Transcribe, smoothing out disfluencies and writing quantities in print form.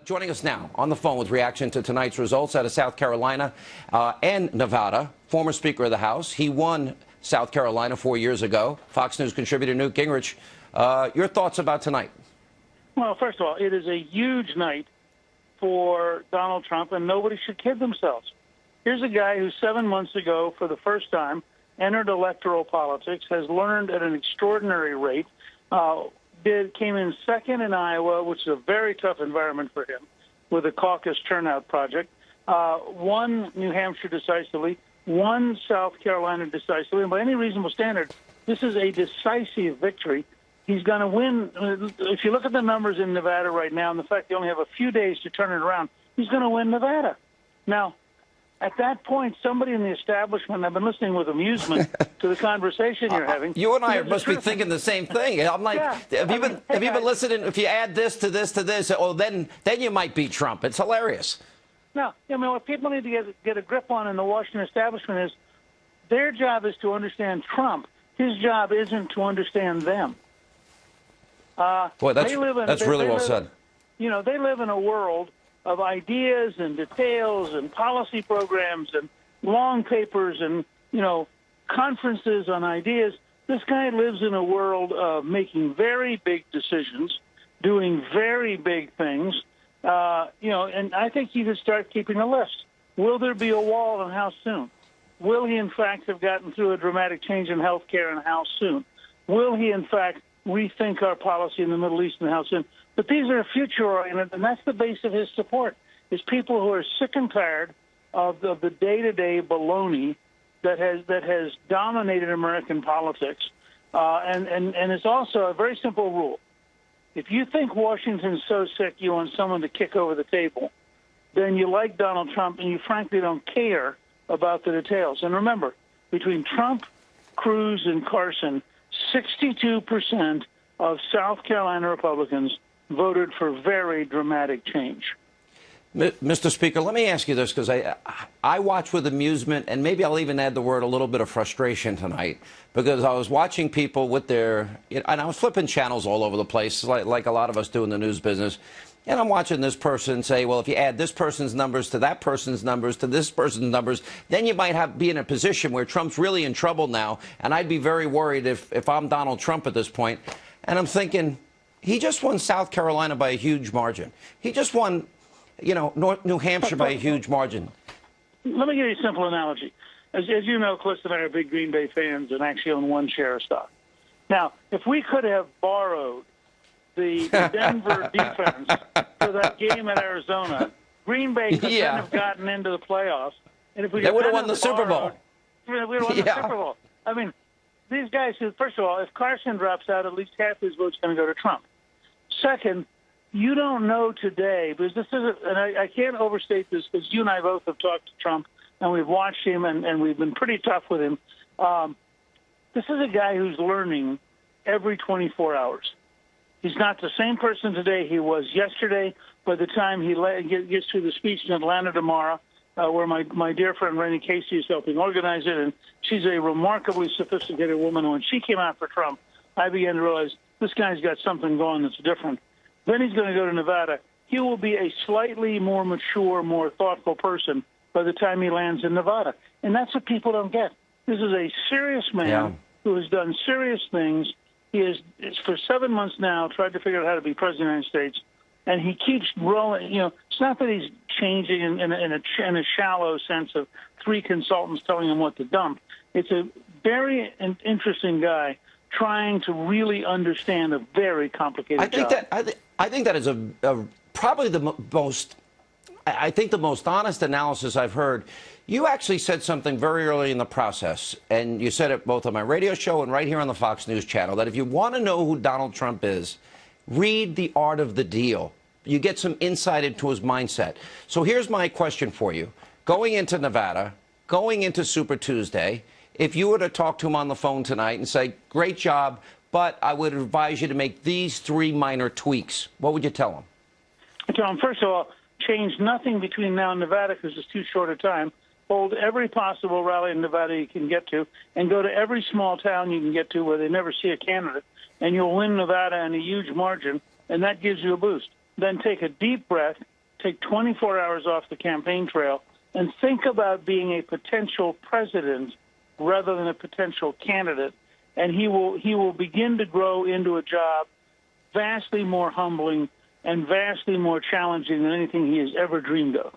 Joining us now on the phone with reaction to tonight's results out of South Carolina and Nevada, former Speaker of the House. He won South Carolina 4 years ago. Fox News contributor Newt Gingrich. Your thoughts about tonight? Well, first of all, it is a huge night for Donald Trump, and nobody should kid themselves. Here's a guy who 7 months ago, for the first time, entered electoral politics, has learned at an extraordinary rate, came in second in Iowa, which is a very tough environment for him, with a caucus turnout project, won New Hampshire decisively, won South Carolina decisively, and by any reasonable standard, this is a decisive victory. He's going to win. If you look at the numbers in Nevada right now and the fact they only have a few days to turn it around, he's going to win Nevada. Now, at that point, somebody in the establishment, I've been listening with amusement to the conversation you're having. You and I must be thinking the same thing. I'm like, have you been listening? If you add this to this to this, oh, then you might beat Trump. It's hilarious. No, I mean, what people need to get a grip on in the Washington establishment is their job is to understand Trump. His job isn't to understand them. Boy, that's really well said. You know, they live in a world of ideas and details and policy programs and long papers and, you know, conferences on ideas. This guy lives in a world of making very big decisions, doing very big things, you know, and I think he should start keeping a list. Will there be a wall and how soon? Will he, in fact, have gotten through a dramatic change in health care and how soon? Will he, in fact, rethink our policy in the Middle East and how soon? But these are future-oriented, and that's the base of his support, is people who are sick and tired of the day-to-day baloney that has dominated American politics. And it's also a very simple rule. If you think Washington's so sick you want someone to kick over the table, then you like Donald Trump and you frankly don't care about the details. And remember, between Trump, Cruz, and Carson, 62% of South Carolina Republicans voted for very dramatic change. Mr. Speaker, let me ask you this, because I watch with amusement, and maybe I'll even add the word a little bit of frustration tonight, because I was watching people with their, and I was flipping channels all over the place, like a lot of us do in the news business, and I'm watching this person say, well, if you add this person's numbers to that person's numbers to this person's numbers, then you might be in a position where Trump's really in trouble now, and I'd be very worried if I'm Donald Trump at this point. And I'm thinking, he just won South Carolina by a huge margin. He just won, you know, New Hampshire by a huge margin. Let me give you a simple analogy. As you know, Cliff and I are big Green Bay fans and actually own one share of stock. Now, if we could have borrowed the Denver defense for that game at Arizona, Green Bay could then have gotten into the playoffs. And if we they would have won the Super Bowl. We would have won the Super Bowl. I mean, these guys, first of all, if Carson drops out, at least half his vote's going to go to Trump. Second, you don't know today, because this isn't, and I can't overstate this, because you and I both have talked to Trump, and we've watched him, and we've been pretty tough with him. This is a guy who's learning every 24 hours. He's not the same person today he was yesterday. By the time he gets to the speech in Atlanta tomorrow, where my dear friend Rainey Casey is helping organize it, and she's a remarkably sophisticated woman. When she came out for Trump, I began to realize this guy's got something going that's different. Then he's going to go to Nevada. He will be a slightly more mature, more thoughtful person by the time he lands in Nevada. And that's what people don't get. This is a serious man who has done serious things. He has, for 7 months now, tried to figure out how to be president of the United States. And he keeps rolling. You know, it's not that he's changing in a shallow sense of 3 consultants telling him what to dump. It's a very interesting guy trying to really understand a very complicated job. I think that is probably the most, I think the most honest analysis I've heard. You actually said something very early in the process, and you said it both on my radio show and right here on the Fox News channel, that if you want to know who Donald Trump is, read The Art of the Deal. You get some insight into his mindset. So here's my question for you. Going into Nevada, going into Super Tuesday, if you were to talk to him on the phone tonight and say, great job, but I would advise you to make these 3 minor tweaks, what would you tell him? I tell him, first of all, change nothing between now and Nevada because it's too short a time. Hold every possible rally in Nevada you can get to, and go to every small town you can get to where they never see a candidate, and you'll win Nevada in a huge margin, and that gives you a boost. Then take a deep breath take 24 hours off the campaign trail and think about being a potential president rather than a potential candidate, and he will begin to grow into a job vastly more humbling and vastly more challenging than anything he has ever dreamed of.